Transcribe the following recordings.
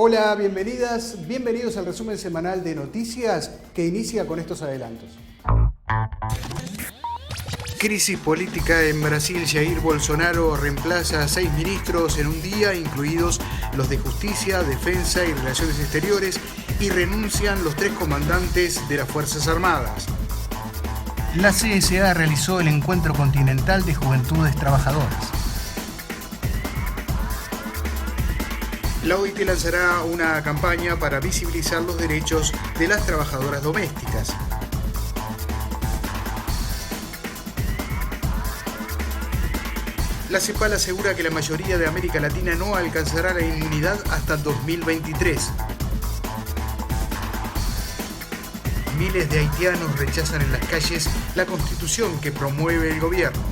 Hola, bienvenidas, bienvenidos al resumen semanal de noticias que inicia con estos adelantos. Crisis política en Brasil. Jair Bolsonaro reemplaza a 6 ministros en un día, incluidos los de Justicia, Defensa y Relaciones Exteriores, y renuncian los 3 comandantes de las Fuerzas Armadas. La CSA realizó el Encuentro Continental de Juventudes Trabajadoras. La OIT lanzará una campaña para visibilizar los derechos de las trabajadoras domésticas. La CEPAL asegura que la mayoría de América Latina no alcanzará la inmunidad hasta 2023. Miles de haitianos rechazan en las calles la constitución que promueve el gobierno.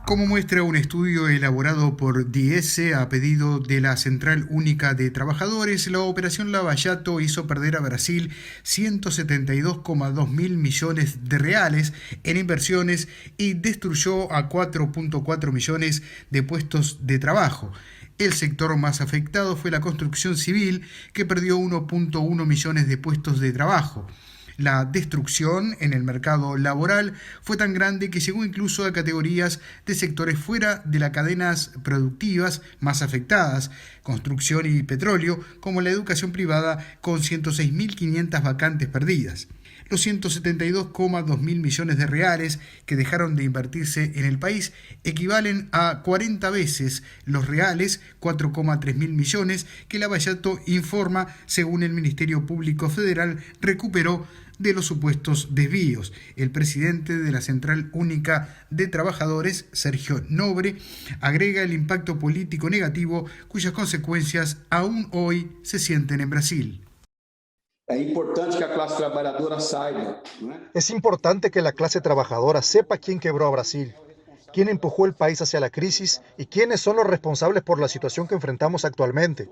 Como muestra un estudio elaborado por DIESE a pedido de la Central Única de Trabajadores, la Operación Lava Jato hizo perder a Brasil 172,2 mil millones de reales en inversiones y destruyó a 4,4 millones de puestos de trabajo. El sector más afectado fue la construcción civil, que perdió 1,1 millones de puestos de trabajo. La destrucción en el mercado laboral fue tan grande que llegó incluso a categorías de sectores fuera de las cadenas productivas más afectadas, construcción y petróleo, como la educación privada, con 106.500 vacantes perdidas. Los 172,2 mil millones de reales que dejaron de invertirse en el país equivalen a 40 veces los reales, 4,3 mil millones, que Lava Jato informa, según el Ministerio Público Federal, recuperó de los supuestos desvíos. El presidente de la Central Única de Trabajadores, Sergio Nobre, agrega el impacto político negativo cuyas consecuencias aún hoy se sienten en Brasil. Es importante que la clase trabajadora sepa quién quebró a Brasil, quién empujó el país hacia la crisis y quiénes son los responsables por la situación que enfrentamos actualmente.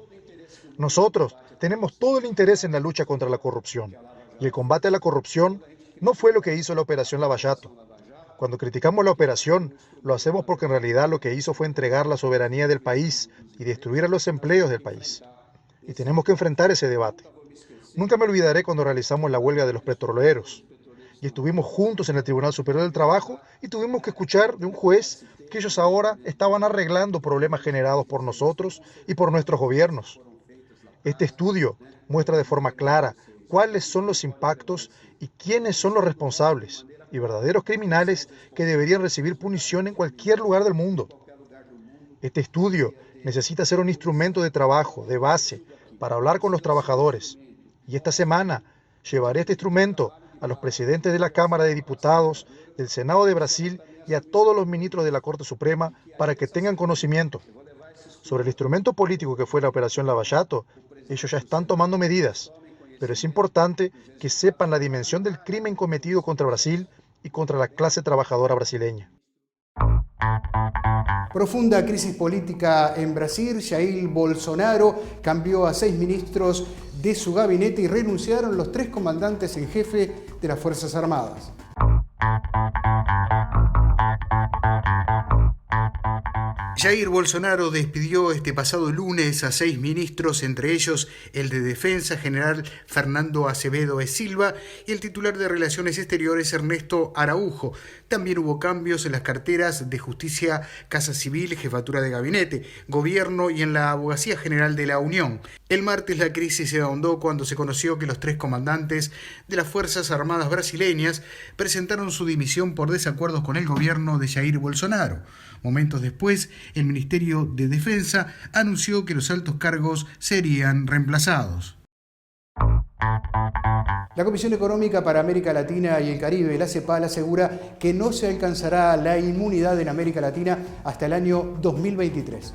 Nosotros tenemos todo el interés en la lucha contra la corrupción, y el combate a la corrupción no fue lo que hizo la Operación Lava Jato. Cuando criticamos la operación, lo hacemos porque en realidad lo que hizo fue entregar la soberanía del país y destruir a los empleos del país. Y tenemos que enfrentar ese debate. Nunca me olvidaré cuando realizamos la huelga de los petroleros y estuvimos juntos en el Tribunal Superior del Trabajo y tuvimos que escuchar de un juez que ellos ahora estaban arreglando problemas generados por nosotros y por nuestros gobiernos. Este estudio muestra de forma clara cuáles son los impactos y quiénes son los responsables y verdaderos criminales que deberían recibir punición en cualquier lugar del mundo. Este estudio necesita ser un instrumento de trabajo, de base, para hablar con los trabajadores. Y esta semana llevaré este instrumento a los presidentes de la Cámara de Diputados, del Senado de Brasil y a todos los ministros de la Corte Suprema para que tengan conocimiento. Sobre el instrumento político que fue la Operación Lava Jato, ellos ya están tomando medidas, pero es importante que sepan la dimensión del crimen cometido contra Brasil y contra la clase trabajadora brasileña. Profunda crisis política en Brasil. Jair Bolsonaro cambió a 6 ministros de su gabinete y renunciaron los 3 comandantes en jefe de las Fuerzas Armadas. Jair Bolsonaro despidió este pasado lunes a 6 ministros, entre ellos el de Defensa, general Fernando Azevedo e Silva, y el titular de Relaciones Exteriores, Ernesto Araújo. También hubo cambios en las carteras de Justicia, Casa Civil, Jefatura de Gabinete, Gobierno y en la Abogacía General de la Unión. El martes la crisis se ahondó cuando se conoció que los 3 comandantes de las Fuerzas Armadas brasileñas presentaron su dimisión por desacuerdos con el gobierno de Jair Bolsonaro. Momentos después, el Ministerio de Defensa anunció que los altos cargos serían reemplazados. La Comisión Económica para América Latina y el Caribe, la CEPAL, asegura que no se alcanzará la inmunidad en América Latina hasta el año 2023.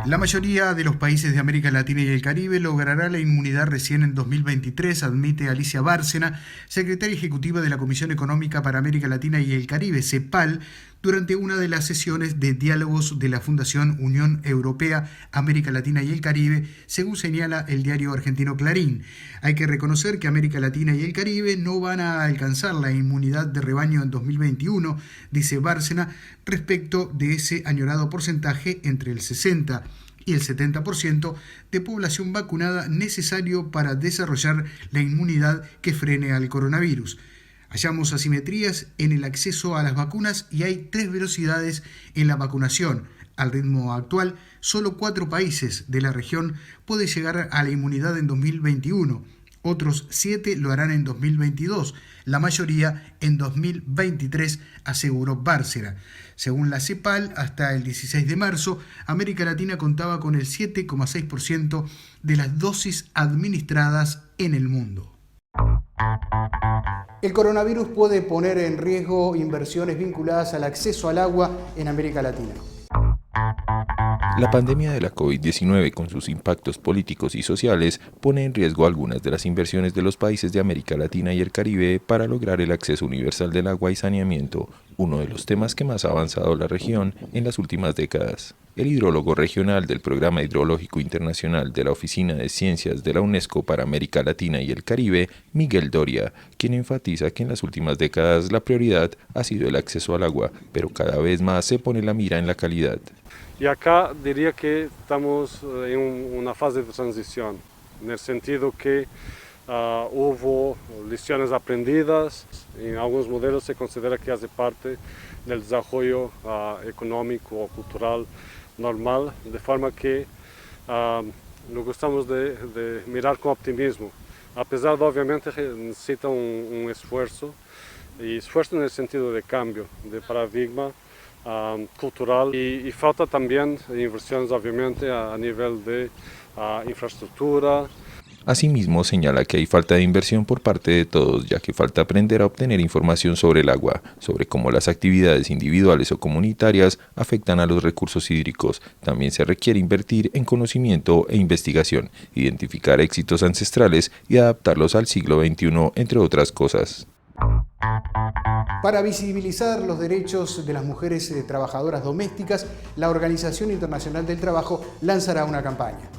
La mayoría de los países de América Latina y el Caribe logrará la inmunidad recién en 2023, admite Alicia Bárcena, secretaria ejecutiva de la Comisión Económica para América Latina y el Caribe, CEPAL, durante una de las sesiones de diálogos de la Fundación Unión Europea, América Latina y el Caribe, según señala el diario argentino Clarín. Hay que reconocer que América Latina y el Caribe no van a alcanzar la inmunidad de rebaño en 2021, dice Bárcena, respecto de ese añorado porcentaje entre el 60 y el 70% de población vacunada necesario para desarrollar la inmunidad que frene al coronavirus. Hallamos asimetrías en el acceso a las vacunas y hay 3 velocidades en la vacunación. Al ritmo actual, solo 4 países de la región pueden llegar a la inmunidad en 2021. Otros 7 lo harán en 2022, la mayoría en 2023, aseguró Bárcena. Según la CEPAL, hasta el 16 de marzo, América Latina contaba con el 7,6% de las dosis administradas en el mundo. El coronavirus puede poner en riesgo inversiones vinculadas al acceso al agua en América Latina. La pandemia de la COVID-19, con sus impactos políticos y sociales, pone en riesgo algunas de las inversiones de los países de América Latina y el Caribe para lograr el acceso universal del agua y saneamiento, uno de los temas que más ha avanzado la región en las últimas décadas. El hidrólogo regional del Programa Hidrológico Internacional de la Oficina de Ciencias de la UNESCO para América Latina y el Caribe, Miguel Doria, quien enfatiza que en las últimas décadas la prioridad ha sido el acceso al agua, pero cada vez más se pone la mira en la calidad. Y acá diría que estamos en una fase de transición, en el sentido que hubo lecciones aprendidas, en algunos modelos se considera que hace parte del desarrollo económico o cultural normal, de forma que nos gustamos de mirar con optimismo, a pesar de obviamente necesita un esfuerzo, y esfuerzo en el sentido de cambio, de paradigma, cultural y falta también inversiones obviamente a nivel de infraestructura. Asimismo, señala que hay falta de inversión por parte de todos, ya que falta aprender a obtener información sobre el agua, sobre cómo las actividades individuales o comunitarias afectan a los recursos hídricos. También se requiere invertir en conocimiento e investigación, identificar éxitos ancestrales y adaptarlos al siglo XXI, entre otras cosas. Para visibilizar los derechos de las mujeres trabajadoras domésticas, la Organización Internacional del Trabajo lanzará una campaña.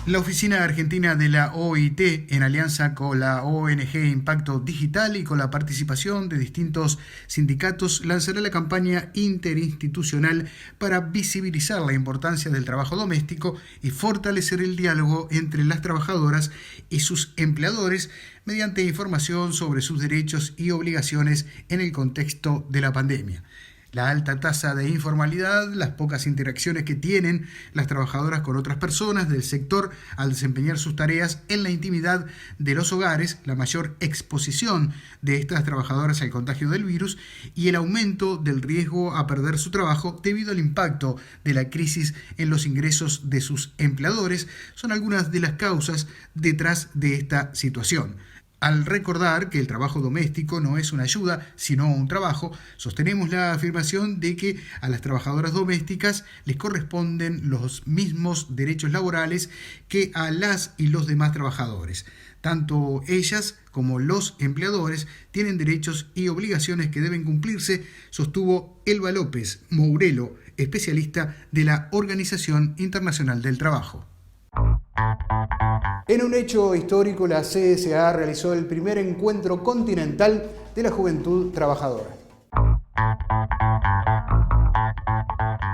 La Oficina Argentina de la OIT, en alianza con la ONG Impacto Digital y con la participación de distintos sindicatos, lanzará la campaña interinstitucional para visibilizar la importancia del trabajo doméstico y fortalecer el diálogo entre las trabajadoras y sus empleadores mediante información sobre sus derechos y obligaciones en el contexto de la pandemia. La alta tasa de informalidad, las pocas interacciones que tienen las trabajadoras con otras personas del sector al desempeñar sus tareas en la intimidad de los hogares, la mayor exposición de estas trabajadoras al contagio del virus y el aumento del riesgo a perder su trabajo debido al impacto de la crisis en los ingresos de sus empleadores son algunas de las causas detrás de esta situación. Al recordar que el trabajo doméstico no es una ayuda, sino un trabajo, sostenemos la afirmación de que a las trabajadoras domésticas les corresponden los mismos derechos laborales que a las y los demás trabajadores. Tanto ellas como los empleadores tienen derechos y obligaciones que deben cumplirse, sostuvo Elba López Mourelo, especialista de la Organización Internacional del Trabajo. En un hecho histórico, la CSA realizó el primer encuentro continental de la juventud trabajadora.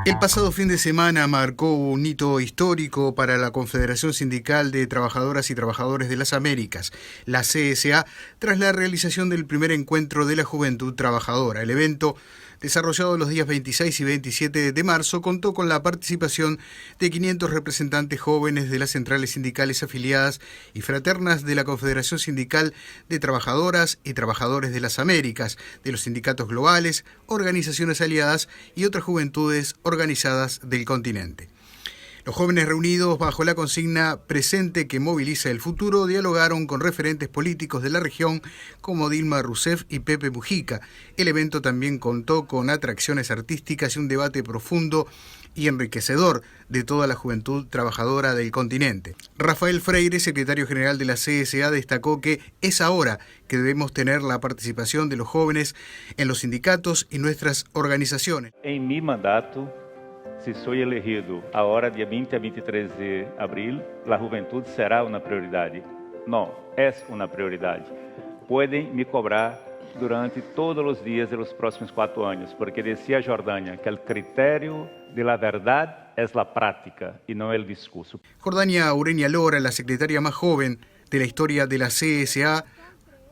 El pasado fin de semana marcó un hito histórico para la Confederación Sindical de Trabajadoras y Trabajadores de las Américas, la CSA, tras la realización del primer encuentro de la juventud trabajadora. El evento, desarrollado los días 26 y 27 de marzo, contó con la participación de 500 representantes jóvenes de las centrales sindicales afiliadas y fraternas de la Confederación Sindical de Trabajadoras y Trabajadores de las Américas, de los sindicatos globales, organizaciones aliadas y otras juventudes organizadas del continente. Los jóvenes reunidos bajo la consigna Presente que moviliza el futuro dialogaron con referentes políticos de la región como Dilma Rousseff y Pepe Mujica. El evento también contó con atracciones artísticas y un debate profundo y enriquecedor de toda la juventud trabajadora del continente. Rafael Freire, secretario general de la CSA, destacó que es ahora que debemos tener la participación de los jóvenes en los sindicatos y nuestras organizaciones. En mi mandato, si soy elegido ahora de 20 a 23 de abril, la juventud será una prioridad. No, es una prioridad. Pueden me cobrar durante todos los días de los próximos 4 años, porque decía Jordania que el criterio de la verdad es la práctica y no el discurso. Jordania Ureña Lora, la secretaria más joven de la historia de la CSA,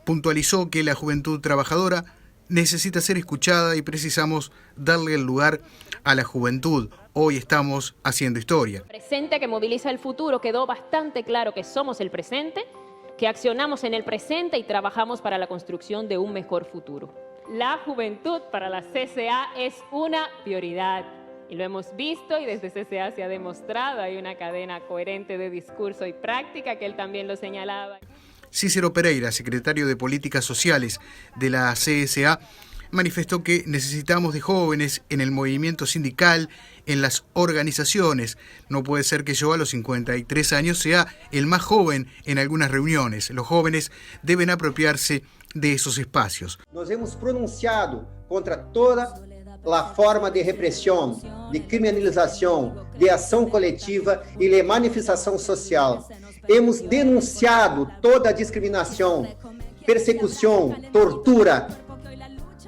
puntualizó que la juventud trabajadora necesita ser escuchada y precisamos darle el lugar a la juventud. Hoy estamos haciendo historia. Presente que moviliza el futuro, quedó bastante claro que somos el presente, que accionamos en el presente y trabajamos para la construcción de un mejor futuro. La juventud para la CSA es una prioridad y lo hemos visto y desde CSA se ha demostrado, hay una cadena coherente de discurso y práctica que él también lo señalaba. Cícero Pereira, secretario de Políticas Sociales de la CSA, manifestó que necesitamos de jóvenes en el movimiento sindical, en las organizaciones. No puede ser que yo a los 53 años sea el más joven en algunas reuniones. Los jóvenes deben apropiarse de esos espacios. Nos hemos pronunciado contra toda la forma de represión, de criminalización, de acción colectiva y de manifestación social. Hemos denunciado toda discriminación, persecución, tortura,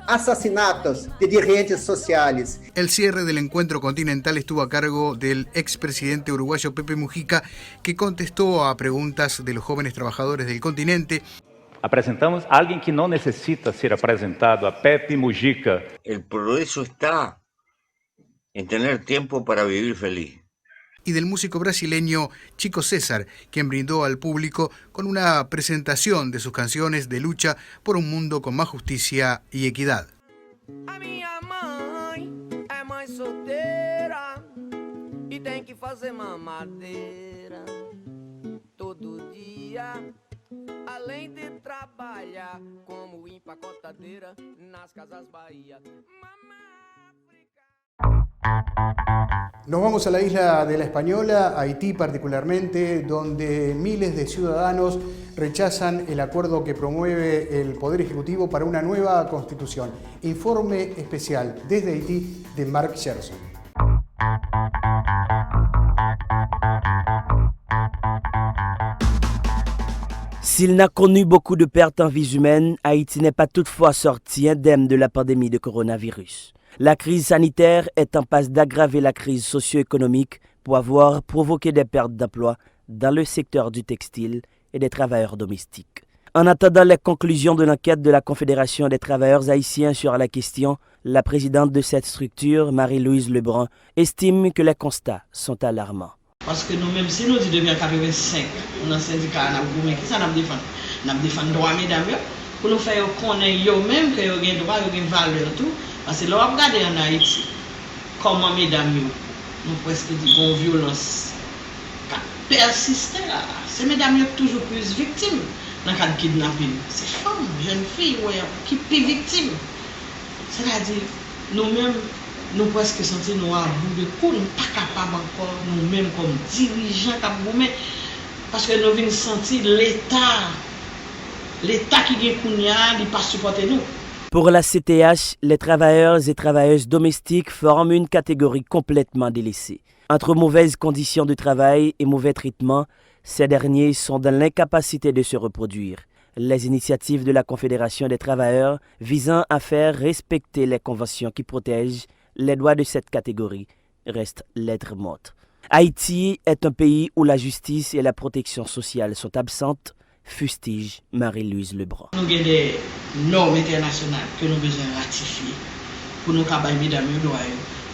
asesinatos de dirigentes sociales. El cierre del encuentro continental estuvo a cargo del expresidente uruguayo Pepe Mujica, que contestó a preguntas de los jóvenes trabajadores del continente. Apresentamos a alguien que no necesita ser presentado, a Pepe Mujica. El progreso está en tener tiempo para vivir feliz. Y del músico brasileño Chico César, quien brindó al público con una presentación de sus canciones de lucha por un mundo con más justicia y equidad. A minha mãe é mãe solteira e tem que fazer mamadeira todo dia, além de trabalhar como empacotadeira nas Casas Bahia. Nos vamos a la isla de La Española, Haití particularmente, donde miles de ciudadanos rechazan el acuerdo que promueve el Poder Ejecutivo para una nueva constitución. Informe especial desde Haití de Mark Gerson. S'il n'a connu beaucoup de pertes en vies humaines, Haïti n'est pas toutefois sorti indemne de la pandémie de coronavirus. La crise sanitaire est en passe d'aggraver la crise socio-économique pour avoir provoqué des pertes d'emplois dans le secteur du textile et des travailleurs domestiques. En attendant les conclusions de l'enquête de la Confédération des travailleurs haïtiens sur la question, la présidente de cette structure, Marie-Louise Lebrun, estime que les constats sont alarmants. Parce que nous-mêmes, si nous disons depuis 1985, dans le syndicat, nous avons défendu droit, mesdames, pour nous faire connaître eux-mêmes que nous avons droit, nous avons valeur, tout. Parce que là, on regarde en Haïti, comment mesdames, nous presque dit bon violence qui persiste là. C'est mesdames toujours plus victimes dans le cas de kidnapping. C'est femmes, jeunes filles, qui sont plus victimes. C'est-à-dire, nous-mêmes, nous presque sentir nous à bout de cou, nous pas capables encore, nous-mêmes comme dirigeants, parce que nous venons sentir l'État qui est kounia, il pas supporter nous. Pour la CTH, les travailleurs et travailleuses domestiques forment une catégorie complètement délaissée. Entre mauvaises conditions de travail et mauvais traitements, ces derniers sont dans l'incapacité de se reproduire. Les initiatives de la Confédération des travailleurs visant à faire respecter les conventions qui protègent les droits de cette catégorie restent lettres mortes. Haïti est un pays où la justice et la protection sociale sont absentes, fustige Marie-Louise Lebrun. Nous avons des normes internationales que nous avons besoin de ratifier pour nous capables mesdames droits.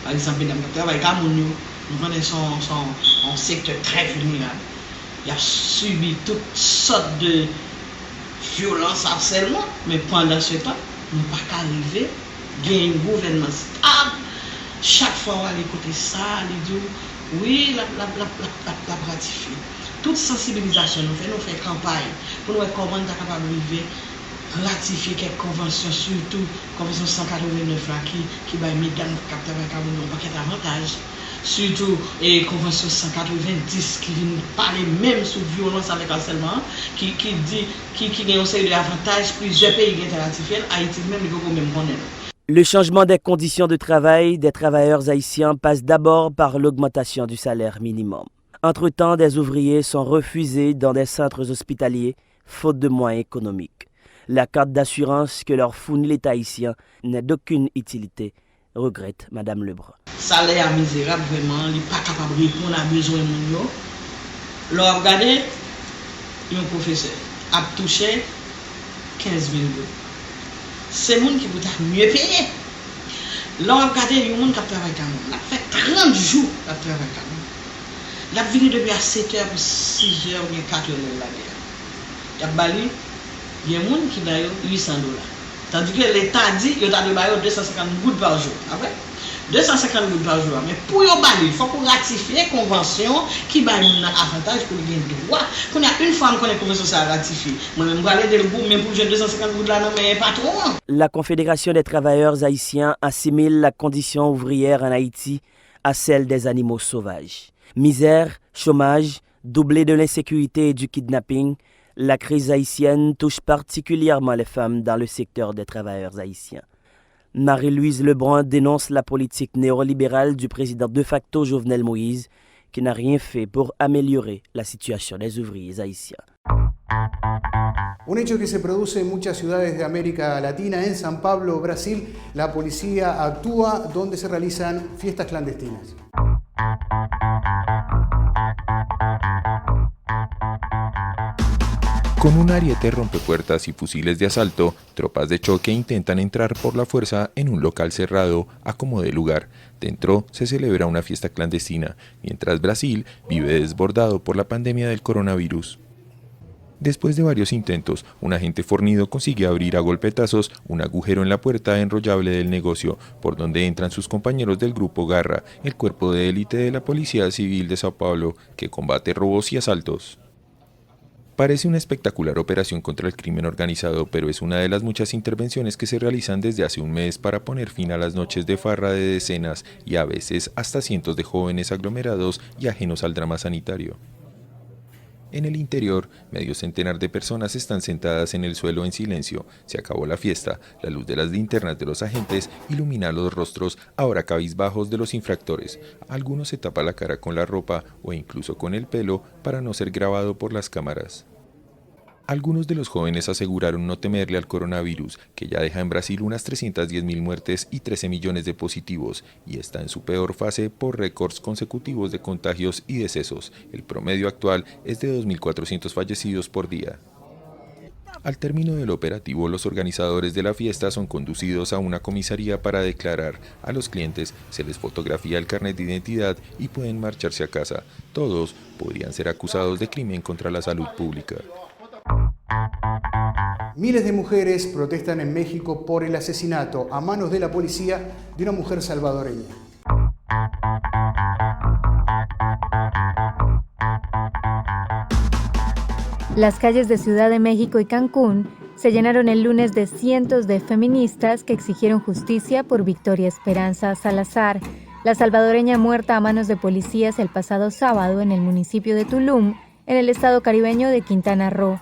Par exemple, mesdames qui travaillent comme nous connaissons un secteur très vulnérable. Il a subi toutes sortes de violences, harcèlement, mais pendant ce temps, nous ne pouvons pas arriver à gagner un gouvernement stable. Chaque fois, on va écouter ça, on dit Oui, la ratifier. Toute sensibilisation nous fait campagne pour nous voir comment nous sommes capables de ratifier quelques conventions, surtout convention 189 là, qui va Migan capteur carbone un paquet d'avantages. Surtout et convention 190 qui vient parler même sur violence avec harcèlement, qui dit qui gagne une série d'avantages, plusieurs pays qui ont ratifié, Haïti même il faut même connaître. Le changement des conditions de travail des travailleurs haïtiens passe d'abord par l'augmentation du salaire minimum. Entre-temps, des ouvriers sont refusés dans des centres hospitaliers faute de moyens économiques. La carte d'assurance que leur fournit l'État haïtien n'est d'aucune utilité, regrette Mme Lebrun. Salaire misérable, vraiment, il n'est pas capable de répondre à besoin de mon. Là, regardez, un professeur a touché 15 000 euros. C'est le monde qui peut mieux payer. Là, regardez, il y a un monde qui travaille quand même. Il a fait 30 jours qu'il travaille quand même. Il a venu depuis à 7 heures pour 6 heures ou 4 heures de la guerre. Il y a Bali, il y a un monde qui a $800. Tandis que l'État dit qu'il y a 250 gouttes par jour. Après, 250 gouttes par jour. Mais pour y Bali, il faut qu'on ratifie une convention qui va un avantage pour les droits. Qu'on a une femme qu'on a convention ça ratifier. Moi-même, je vais aller de le mais pour j'ai 250 gouttes là, non, mais pas trop. La Confédération des travailleurs haïtiens assimile la condition ouvrière en Haïti à celle des animaux sauvages. Misère, chômage, doublé de l'insécurité et du kidnapping, la crise haïtienne touche particulièrement les femmes dans le secteur des travailleurs haïtiens. Marie-Louise Lebrun dénonce la politique néolibérale du président de facto Jovenel Moïse, qui n'a rien fait pour améliorer la situation des ouvriers haïtiens. Un hecho que se produce en muchas ciudades de América Latina. En San Pablo, Brasil, la policía actúa donde se realizan fiestas clandestinas. Con un ariete, rompepuertas y fusiles de asalto, tropas de choque intentan entrar por la fuerza en un local cerrado a como dé lugar. Dentro se celebra una fiesta clandestina, mientras Brasil vive desbordado por la pandemia del coronavirus. Después de varios intentos, un agente fornido consigue abrir a golpetazos un agujero en la puerta enrollable del negocio, por donde entran sus compañeros del Grupo Garra, el cuerpo de élite de la Policía Civil de Sao Paulo, que combate robos y asaltos. Parece una espectacular operación contra el crimen organizado, pero es una de las muchas intervenciones que se realizan desde hace un mes para poner fin a las noches de farra de decenas y a veces hasta cientos de jóvenes aglomerados y ajenos al drama sanitario. En el interior, medio centenar de personas están sentadas en el suelo en silencio. Se acabó la fiesta. La luz de las linternas de los agentes ilumina los rostros, ahora cabizbajos, de los infractores. Algunos se tapan la cara con la ropa o incluso con el pelo para no ser grabado por las cámaras. Algunos de los jóvenes aseguraron no temerle al coronavirus, que ya deja en Brasil unas 310.000 muertes y 13 millones de positivos, y está en su peor fase por récords consecutivos de contagios y decesos. El promedio actual es de 2.400 fallecidos por día. Al término del operativo, los organizadores de la fiesta son conducidos a una comisaría para declarar. A los clientes se les fotografía el carnet de identidad y pueden marcharse a casa. Todos podrían ser acusados de crimen contra la salud pública. Miles de mujeres protestan en México por el asesinato a manos de la policía de una mujer salvadoreña. Las calles de Ciudad de México y Cancún se llenaron el lunes de cientos de feministas que exigieron justicia por Victoria Esperanza Salazar, la salvadoreña muerta a manos de policías el pasado sábado en el municipio de Tulum, en el estado caribeño de Quintana Roo.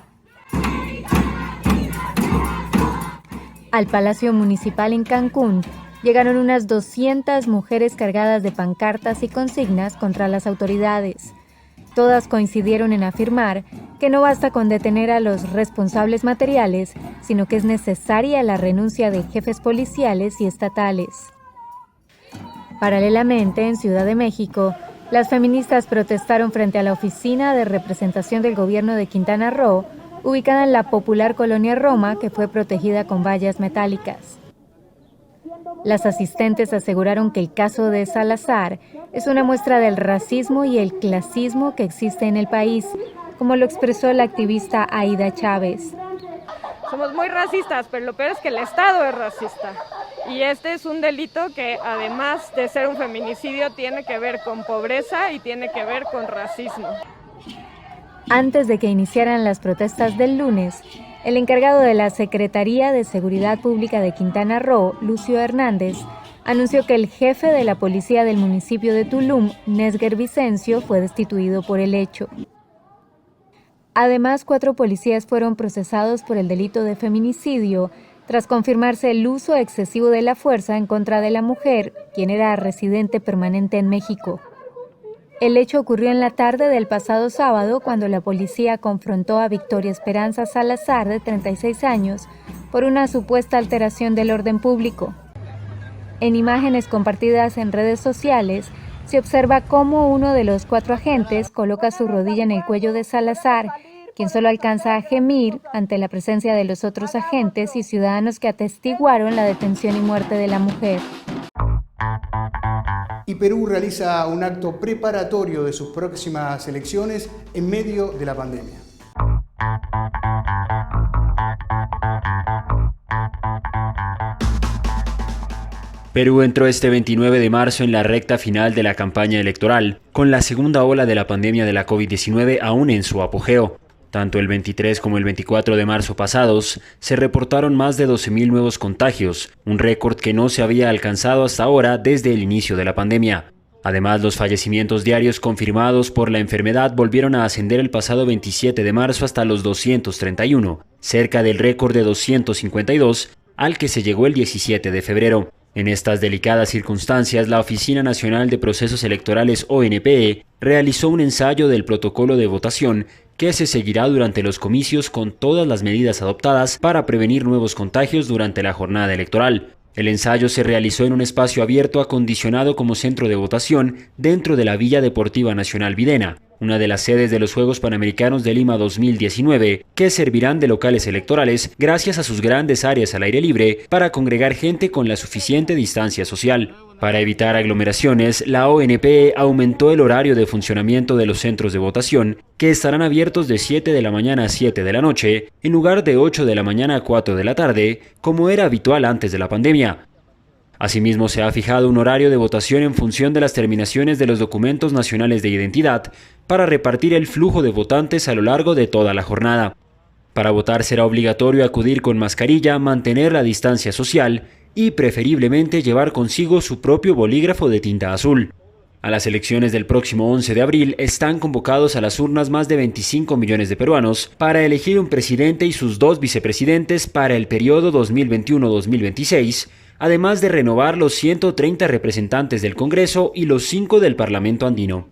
Al Palacio Municipal en Cancún llegaron unas 200 mujeres cargadas de pancartas y consignas contra las autoridades. Todas coincidieron en afirmar que no basta con detener a los responsables materiales, sino que es necesaria la renuncia de jefes policiales y estatales. Paralelamente, en Ciudad de México, las feministas protestaron frente a la oficina de representación del gobierno de Quintana Roo, ubicada en la popular colonia Roma, que fue protegida con vallas metálicas. Las asistentes aseguraron que el caso de Salazar es una muestra del racismo y el clasismo que existe en el país, como lo expresó la activista Aida Chávez. Somos muy racistas, pero lo peor es que el Estado es racista. Y este es un delito que, además de ser un feminicidio, tiene que ver con pobreza y tiene que ver con racismo. Antes de que iniciaran las protestas del lunes, el encargado de la Secretaría de Seguridad Pública de Quintana Roo, Lucio Hernández, anunció que el jefe de la policía del municipio de Tulum, Nesger Vicencio, fue destituido por el hecho. Además, 4 policías fueron procesados por el delito de feminicidio, tras confirmarse el uso excesivo de la fuerza en contra de la mujer, quien era residente permanente en México. El hecho ocurrió en la tarde del pasado sábado, cuando la policía confrontó a Victoria Esperanza Salazar, de 36 años, por una supuesta alteración del orden público. En imágenes compartidas en redes sociales, se observa cómo uno de los 4 agentes coloca su rodilla en el cuello de Salazar, quien solo alcanza a gemir ante la presencia de los otros agentes y ciudadanos que atestiguaron la detención y muerte de la mujer. Y Perú realiza un acto preparatorio de sus próximas elecciones en medio de la pandemia. Perú entró este 29 de marzo en la recta final de la campaña electoral, con la segunda ola de la pandemia de la COVID-19 aún en su apogeo. Tanto el 23 como el 24 de marzo pasados, se reportaron más de 12.000 nuevos contagios, un récord que no se había alcanzado hasta ahora desde el inicio de la pandemia. Además, los fallecimientos diarios confirmados por la enfermedad volvieron a ascender el pasado 27 de marzo hasta los 231, cerca del récord de 252, al que se llegó el 17 de febrero. En estas delicadas circunstancias, la Oficina Nacional de Procesos Electorales, ONPE, realizó un ensayo del protocolo de votación que se seguirá durante los comicios con todas las medidas adoptadas para prevenir nuevos contagios durante la jornada electoral. El ensayo se realizó en un espacio abierto acondicionado como centro de votación dentro de la Villa Deportiva Nacional Videna, una de las sedes de los Juegos Panamericanos de Lima 2019, que servirán de locales electorales gracias a sus grandes áreas al aire libre para congregar gente con la suficiente distancia social. Para evitar aglomeraciones, la ONP aumentó el horario de funcionamiento de los centros de votación, que estarán abiertos de 7 de la mañana a 7 de la noche, en lugar de 8 de la mañana a 4 de la tarde, como era habitual antes de la pandemia. Asimismo, se ha fijado un horario de votación en función de las terminaciones de los documentos nacionales de identidad para repartir el flujo de votantes a lo largo de toda la jornada. Para votar será obligatorio acudir con mascarilla, mantener la distancia social y preferiblemente llevar consigo su propio bolígrafo de tinta azul. A las elecciones del próximo 11 de abril están convocados a las urnas más de 25 millones de peruanos para elegir un presidente y sus 2 vicepresidentes para el periodo 2021-2026, además de renovar los 130 representantes del Congreso y los 5 del Parlamento andino.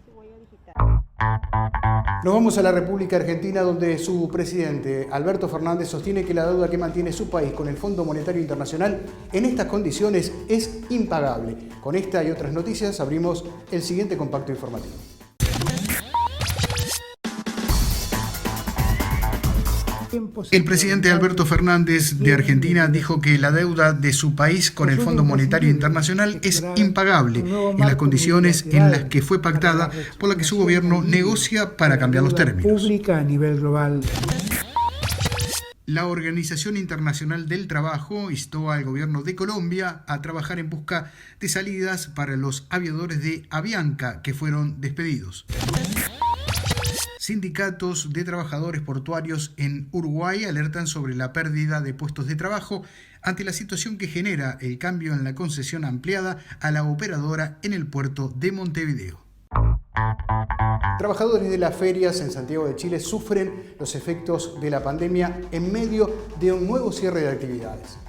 Nos vamos a la República Argentina, donde su presidente, Alberto Fernández, sostiene que la deuda que mantiene su país con el Fondo Monetario Internacional en estas condiciones es impagable. Con esta y otras noticias abrimos el siguiente compacto informativo. El presidente Alberto Fernández de Argentina dijo que la deuda de su país con el Fondo Monetario Internacional es impagable en las condiciones en las que fue pactada, por la que su gobierno negocia para cambiar los términos. La Organización Internacional del Trabajo instó al gobierno de Colombia a trabajar en busca de salidas para los aviadores de Avianca que fueron despedidos. Sindicatos de trabajadores portuarios en Uruguay alertan sobre la pérdida de puestos de trabajo ante la situación que genera el cambio en la concesión ampliada a la operadora en el puerto de Montevideo. Trabajadores de las ferias en Santiago de Chile sufren los efectos de la pandemia en medio de un nuevo cierre de actividades.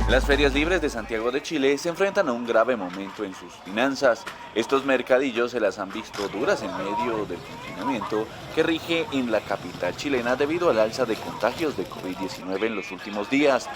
Las ferias libres de Santiago de Chile se enfrentan a un grave momento en sus finanzas. Estos mercadillos se las han visto duras en medio del confinamiento que rige en la capital chilena debido al alza de contagios de COVID-19 en los últimos días.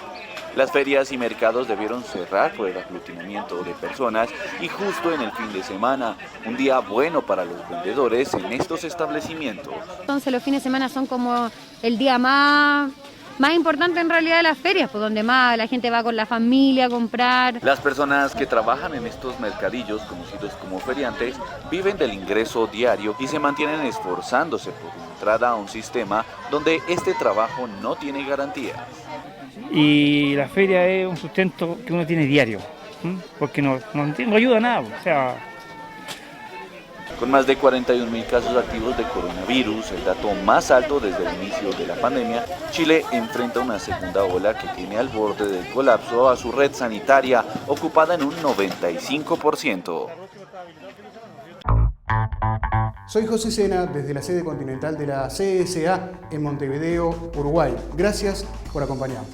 Las ferias y mercados debieron cerrar por el aglutinamiento de personas y justo en el fin de semana, un día bueno para los vendedores en estos establecimientos. Entonces los fines de semana son como el día más más importante en realidad de las ferias, pues donde más la gente va con la familia a comprar. Las personas que trabajan en estos mercadillos, conocidos como feriantes, viven del ingreso diario y se mantienen esforzándose por la entrada a un sistema donde este trabajo no tiene garantías. Y la feria es un sustento que uno tiene diario, porque no ayuda a nada, o sea... Con más de 41.000 casos activos de coronavirus, el dato más alto desde el inicio de la pandemia, Chile enfrenta una segunda ola que tiene al borde del colapso a su red sanitaria, ocupada en un 95%. Soy José Sena, desde la sede continental de la CSA en Montevideo, Uruguay. Gracias por acompañarnos.